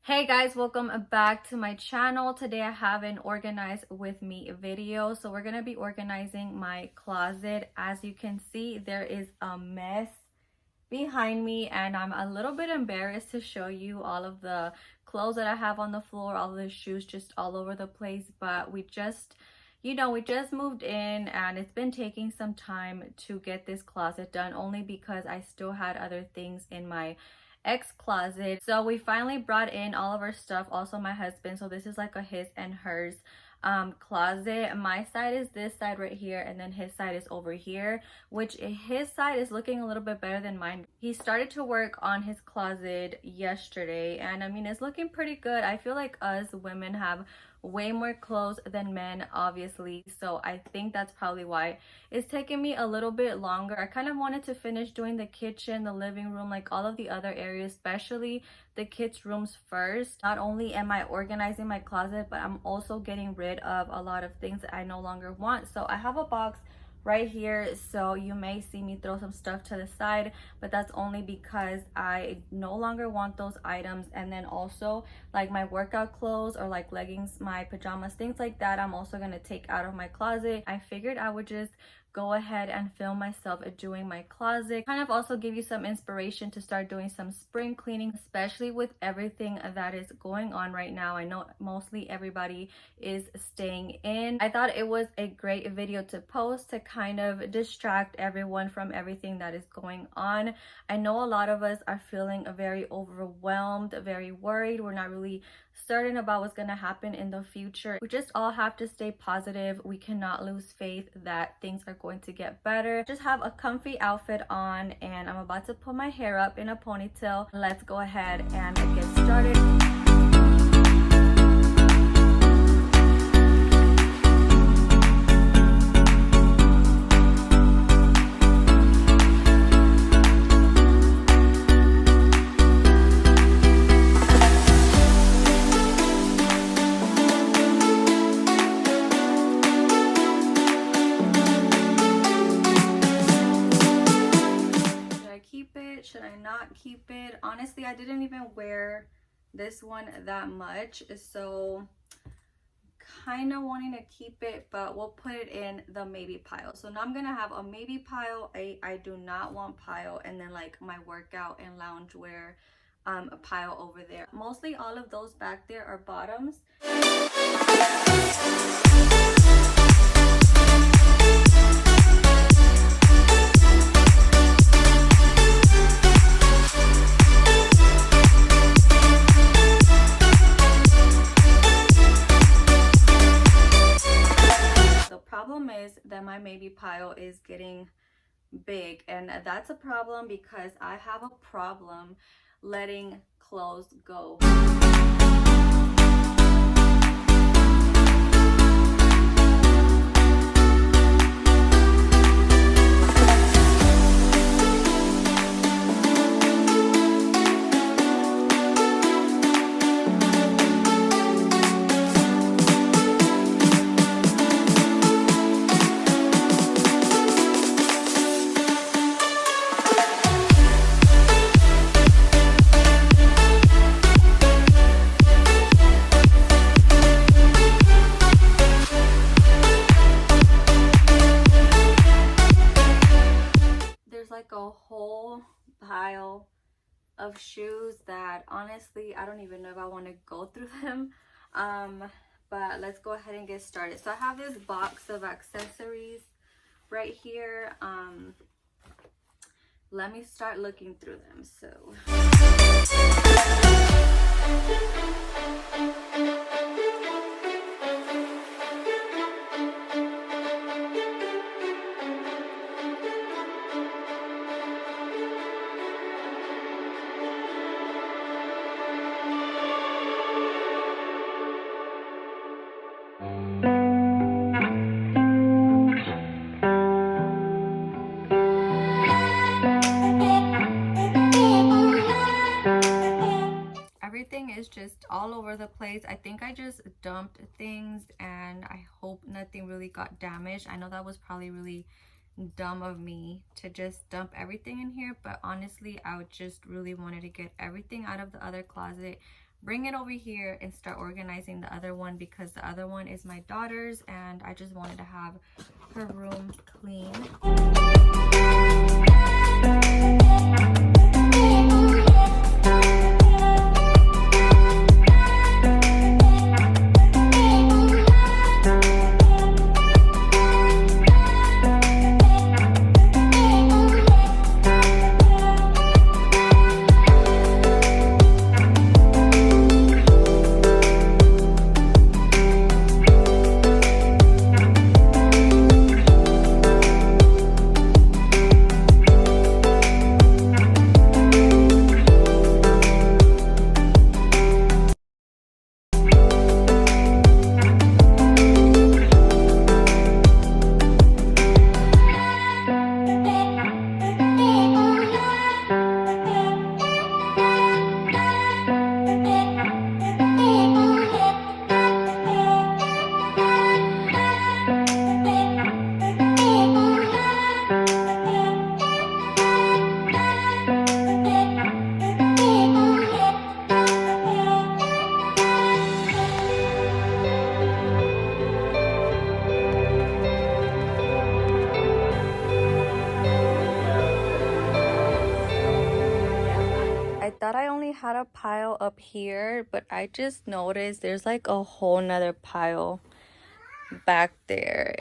Hey guys, welcome back to my channel. Today I have an organize with me video. So we're going to be organizing my closet. As you can see, there is a mess behind me and I'm a little bit embarrassed to show you all of the clothes that I have on the floor, all of the shoes just all over the place. But we just moved in and it's been taking some time to get this closet done, only because I still had other things in my ex closet. So we finally brought in all of our stuff, also my husband. So this is like a his and hers closet. My side is this side right here, and then his side is over here, which his side is looking a little bit better than mine. He started to work on his closet yesterday, and I mean, it's looking pretty good. I feel like us women have way more clothes than men, obviously, so I think that's probably why it's taking me a little bit longer. I kind of wanted to finish doing the kitchen, the living room, like all of the other areas, especially the kids' rooms first. Not only am I organizing my closet, but I'm also getting rid of a lot of things that I no longer want. So I have a box right here, so you may see me throw some stuff to the side, but that's only because I no longer want those items. And then also like my workout clothes or like leggings, my pajamas, things like that, I'm also going to take out of my closet. I figured I would just go ahead and film myself doing my closet, kind of also give you some inspiration to start doing some spring cleaning, especially with everything that is going on right now. I know mostly everybody is staying in. I thought it was a great video to post to kind of distract everyone from everything that is going on. I know a lot of us are feeling very overwhelmed, very worried. We're not really certain about what's going to happen in the future. We just all have to stay positive. We cannot lose faith that things are going to get better. Just have a comfy outfit on, and I'm about to put my hair up in a ponytail. Let's go ahead and get started. Should I not keep it? Honestly, I didn't even wear this one that much, so kind of wanting to keep it, but we'll put it in the maybe pile. So now I'm gonna have a maybe pile, a I do not want pile, and then like my workout and loungewear a pile over there. Mostly all of those back there are bottoms. Is that my maybe pile is getting big, and that's a problem because I have a problem letting clothes go. Like a whole pile of shoes that honestly I don't even know if I want to go through them, but let's go ahead and get started. So I have this box of accessories right here. Let me start looking through them. So everything is just all over the place. I think I just dumped things and I hope nothing really got damaged. I know that was probably really dumb of me to just dump everything in here, but honestly I would just really wanted to get everything out of the other closet bring it over here and start organizing the other one, because the other one is my daughter's and I just wanted to have her room clean. I thought I only had a pile up here, but I just noticed there's like a whole nother pile back there.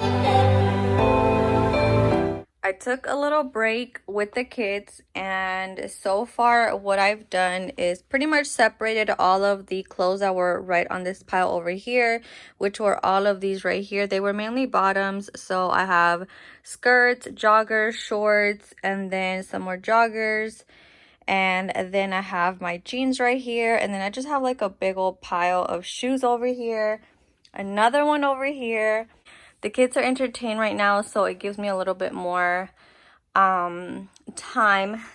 I took a little break with the kids, and so far what I've done is pretty much separated all of the clothes that were right on this pile over here, which were all of these right here. They were mainly bottoms, so I have skirts, joggers, shorts, and then some more joggers. And then I have my jeans right here, and then I just have like a big old pile of shoes over here, another one over here. The kids are entertained right now, so it gives me a little bit more time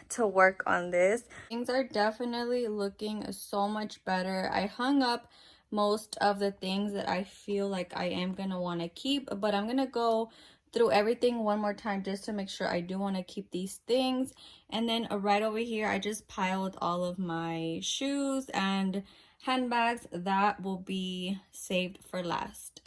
to work on this. Things are definitely looking so much better. I hung up most of the things that I feel like I am gonna want to keep, but I'm gonna go through everything one more time just to make sure I do want to keep these things. And then right over here, I just piled all of my shoes and handbags that will be saved for last.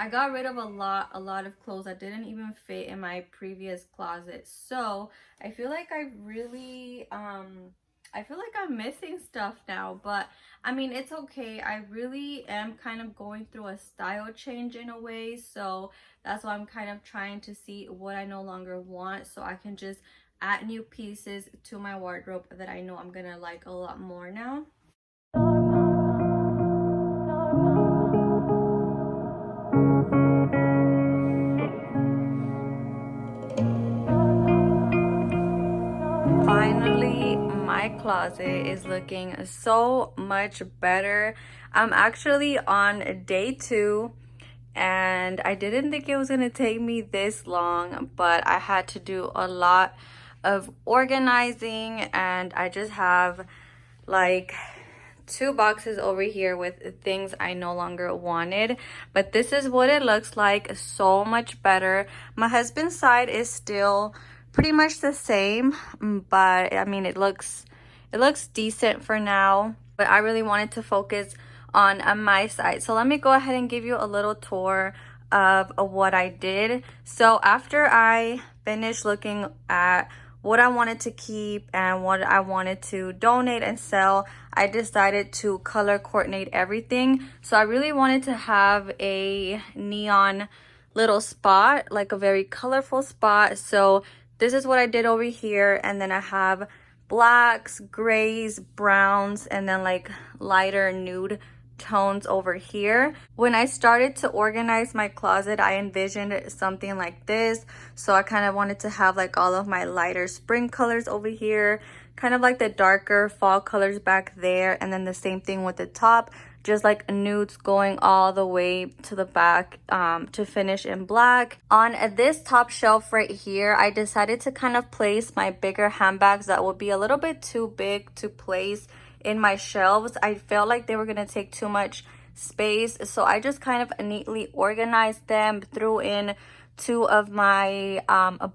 I got rid of a lot of clothes that didn't even fit in my previous closet, so I feel like I really I feel like I'm missing stuff now, but I mean, it's okay. I really am kind of going through a style change in a way, so that's why I'm kind of trying to see what I no longer want, so I can just add new pieces to my wardrobe that I know I'm gonna like a lot more now. Finally, my closet is looking so much better. I'm actually on day 2, and I didn't think it was gonna take me this long, but I had to do a lot of organizing, and I just have like 2 boxes over here with things I no longer wanted, but this is what it looks like. So much better. My husband's side is still pretty much the same, but I mean, it looks decent for now, but I really wanted to focus on my side. So let me go ahead and give you a little tour of what I did. So after I finished looking at what I wanted to keep and what I wanted to donate and sell, I decided to color coordinate everything. So I really wanted to have a neon little spot, like a very colorful spot. So this is what I did over here, and then I have blacks, grays, browns, and then like lighter nude tones over here. When I started to organize my closet, I envisioned something like this, so I kind of wanted to have like all of my lighter spring colors over here, kind of like the darker fall colors back there, and then the same thing with the top, just like nudes going all the way to the back to finish in black. On this top shelf right here, I decided to kind of place my bigger handbags that would be a little bit too big to place in my shelves. I felt like they were going to take too much space. So I just kind of neatly organized them, threw in two of my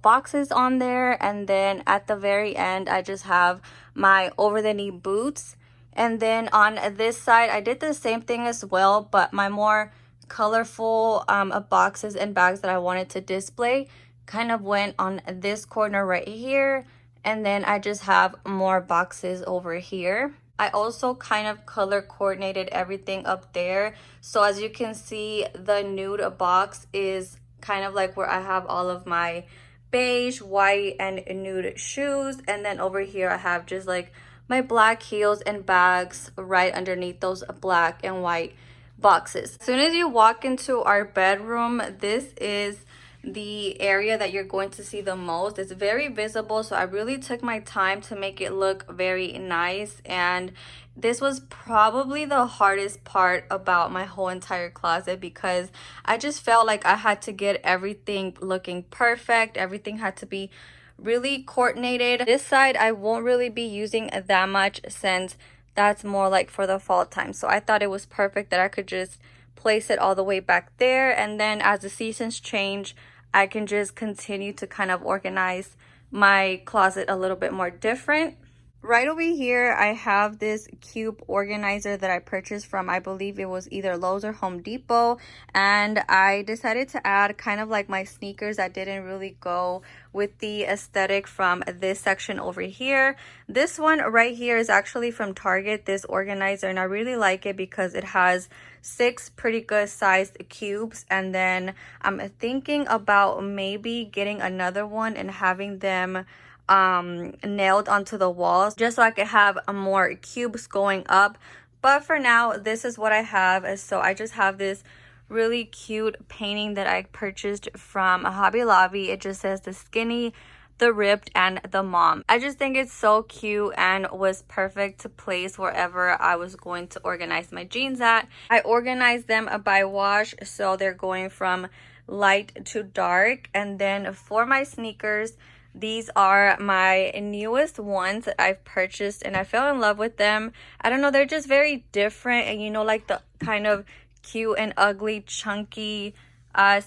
boxes on there, and then at the very end I just have my over the knee boots. And then on this side I did the same thing as well, but my more colorful boxes and bags that I wanted to display kind of went on this corner right here, and then I just have more boxes over here. I also kind of color coordinated everything up there. So as you can see, the nude box is kind of like where I have all of my beige, white, and nude shoes. And then over here I have just like my black heels and bags right underneath those black and white boxes. As soon as you walk into our bedroom, this is the area that you're going to see the most. It's very visible, so I really took my time to make it look very nice. And this was probably the hardest part about my whole entire closet, because I just felt like I had to get everything looking perfect. Everything had to be really coordinated. This side I won't really be using that much, since that's more like for the fall time. So I thought it was perfect that I could just place it all the way back there, and then as the seasons change, I can just continue to kind of organize my closet a little bit more different. Right over here, I have this cube organizer that I purchased from, I believe it was either Lowe's or Home Depot. And I decided to add kind of like my sneakers that didn't really go with the aesthetic from this section over here. This one right here is actually from Target, this organizer, and I really like it because it has 6 pretty good sized cubes. And then I'm thinking about maybe getting another one and having them nailed onto the walls, just so I could have more cubes going up. But for now, this is what I have. So I just have this really cute painting that I purchased from Hobby Lobby. It just says the skinny, the ripped, and the mom. I just think it's so cute and was perfect to place wherever I was going to organize my jeans at. I organized them by wash, so they're going from light to dark. And then for my sneakers, these are my newest ones that I've purchased, and I fell in love with them. I don't know, they're just very different, and you know, like the kind of cute and ugly chunky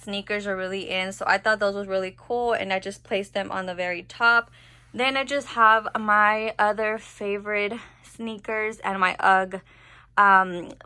sneakers are really in. So I thought those was really cool, and I just placed them on the very top. Then I just have my other favorite sneakers and my UGG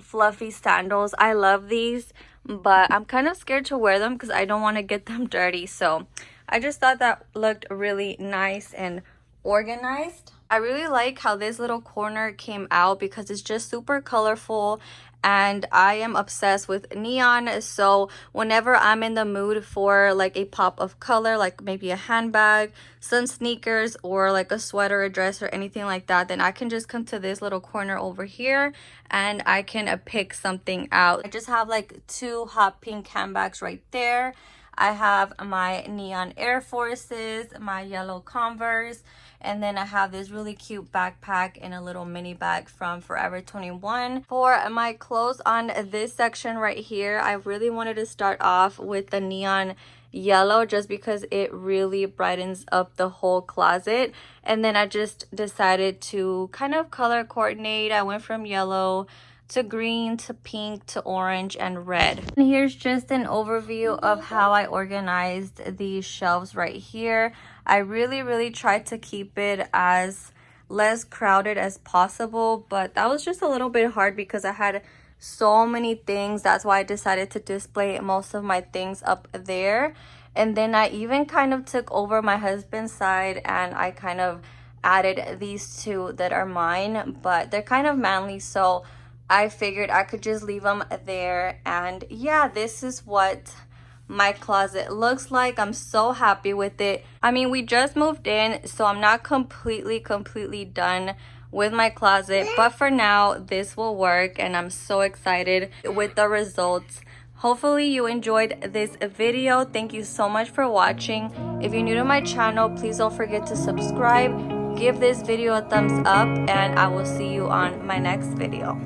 fluffy sandals. I love these, but I'm kind of scared to wear them because I don't want to get them dirty. So I just thought that looked really nice and organized. I really like how this little corner came out because it's just super colorful, and I am obsessed with neon. So whenever I'm in the mood for like a pop of color, like maybe a handbag, some sneakers, or like a sweater, a dress, or anything like that, then I can just come to this little corner over here and I can pick something out. I just have like 2 hot pink handbags right there. I have my neon Air Forces, my yellow Converse, and then I have this really cute backpack and a little mini bag from Forever 21. For my clothes on this section right here, I really wanted to start off with the neon yellow just because it really brightens up the whole closet. And then I just decided to kind of color coordinate. I went from yellow to green to pink to orange and red. And here's just an overview of how I organized these shelves right here. I really tried to keep it as less crowded as possible, but that was just a little bit hard because I had so many things. That's why I decided to display most of my things up there. And then I even kind of took over my husband's side and I kind of added these 2 that are mine, but they're kind of manly, so I figured I could just leave them there. And yeah, this is what my closet looks like. I'm so happy with it. I mean, we just moved in, so I'm not completely done with my closet, but for now this will work, and I'm so excited with the results. Hopefully you enjoyed this video. Thank you so much for watching. If you're new to my channel, please don't forget to subscribe, give this video a thumbs up, and I will see you on my next video.